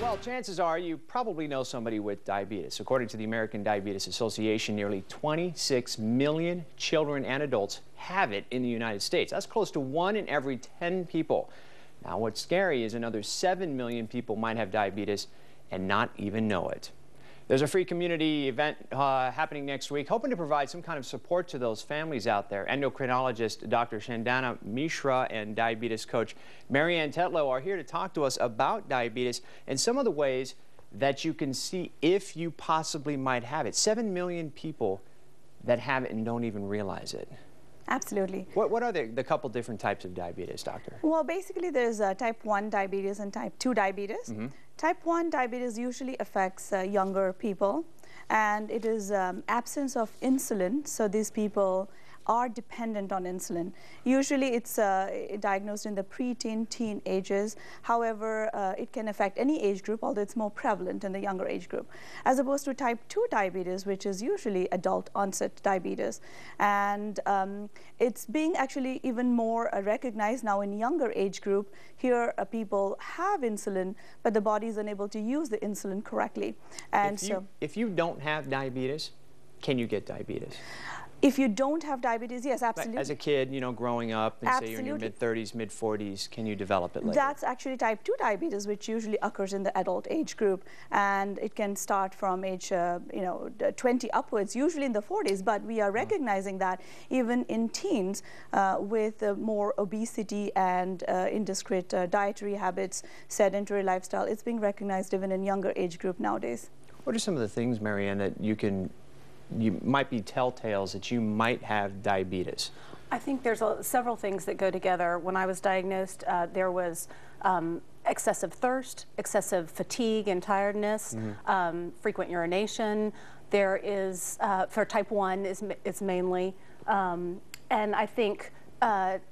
Well, chances are you probably know somebody with diabetes. According to the American Diabetes Association, nearly 26 million children and adults have it in the United States. That's close to 1 in every 10 people. Now, what's scary is another 7 million people might have diabetes and not even know it. There's a free community event happening next week, hoping to provide some kind of support to those families out there. Endocrinologist Dr. Chandana Mishra and diabetes coach Marianne Tetlow are here to talk to us about diabetes and some of the ways that you can see if you possibly might have it. 7 million people that have it and don't even realize it. Absolutely. What are the couple different types of diabetes, doctor? Well, basically there's type 1 diabetes and type 2 diabetes. Type 1 diabetes usually affects younger people, and it is absence of insulin, so these people are dependent on insulin. Usually it's diagnosed in the pre-teen, teen ages. However, it can affect any age group, although it's more prevalent in the younger age group, as opposed to type 2 diabetes, which is usually adult onset diabetes. And it's being actually even more recognized now in younger age group. Here people have insulin, but the body is unable to use the insulin correctly. And if you don't have diabetes, can you get diabetes? If you don't have diabetes, yes, absolutely. As a kid, you know, growing up, and say you're in your mid-30s, mid-40s, can you develop it later? That's actually type 2 diabetes, which usually occurs in the adult age group, and it can start from age, 20 upwards, usually in the 40s. But we are recognizing that even in teens, with more obesity and indiscreet dietary habits, sedentary lifestyle, it's being recognized even in younger age group nowadays. What are some of the things, Marianne, that you might be telltales that you might have diabetes? I think there's several things that go together. When I was diagnosed, there was excessive thirst, excessive fatigue and tiredness, frequent urination. There is, for type 1, it's mainly, and I think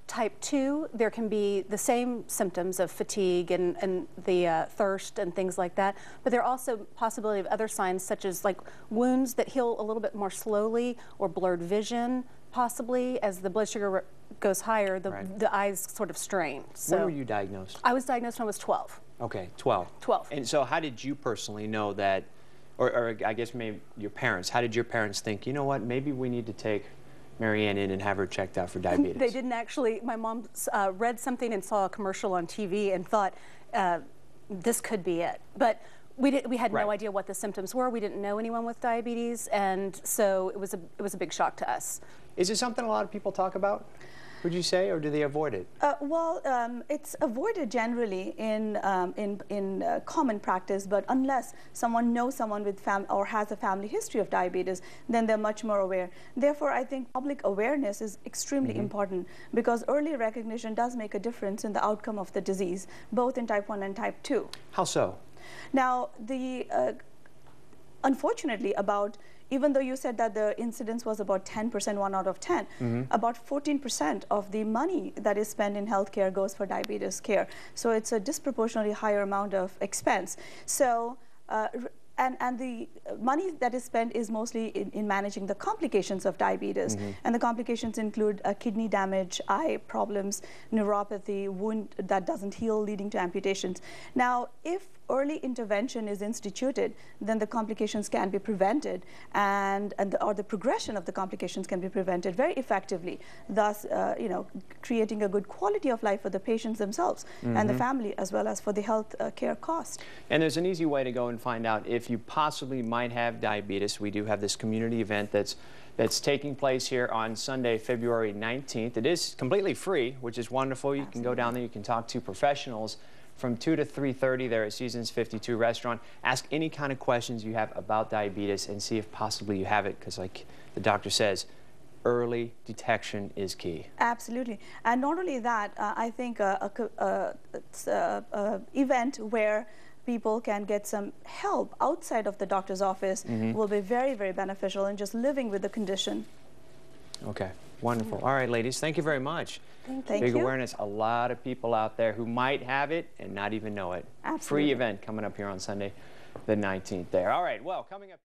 type 2, there can be the same symptoms of fatigue and the thirst and things like that, but there are also possibility of other signs such as like wounds that heal a little bit more slowly, or blurred vision possibly. As the blood sugar goes higher, the eyes sort of strain. So when were you diagnosed? I was diagnosed when I was 12. Okay, 12. 12. And so how did you personally know that, or I guess maybe your parents, how did your parents think, you know what, maybe we need to take Marianne in and have her checked out for diabetes? They didn't actually. My mom read something and saw a commercial on TV and thought this could be it. But we had no idea what the symptoms were. We didn't know anyone with diabetes, and so it was a big shock to us. Is it something a lot of people talk about, would you say, or do they avoid it? It's avoided generally in common practice, but unless someone knows someone with or has a family history of diabetes, then they're much more aware. Therefore, I think public awareness is extremely important, because early recognition does make a difference in the outcome of the disease, both in type 1 and type 2. How so? Now, unfortunately, even though you said that the incidence was about 10%, 1 out of 10, about 14% of the money that is spent in healthcare goes for diabetes care. So it's a disproportionately higher amount of expense. So, and the money that is spent is mostly in managing the complications of diabetes. And the complications include kidney damage, eye problems, neuropathy, wound that doesn't heal leading to amputations. Now, if early intervention is instituted, then the complications can be prevented, or the progression of the complications can be prevented very effectively, thus creating a good quality of life for the patients themselves and the family, as well as for the health care cost. And there's an easy way to go and find out if you possibly might have diabetes. We do have this community event that's taking place here on Sunday, February 19th. It is completely free, which is wonderful. You can go down there, you can talk to professionals from 2 to 3:30 there at Seasons 52 restaurant. Ask any kind of questions you have about diabetes and see if possibly you have it, because like the doctor says, early detection is key. Absolutely. And not only that, I think it's an event where people can get some help outside of the doctor's office will be very, very beneficial in just living with the condition. Okay, wonderful. All right, ladies, thank you very much. Thank you. Big awareness. A lot of people out there who might have it and not even know it. Absolutely. Free event coming up here on Sunday, the 19th there. All right, well, coming up.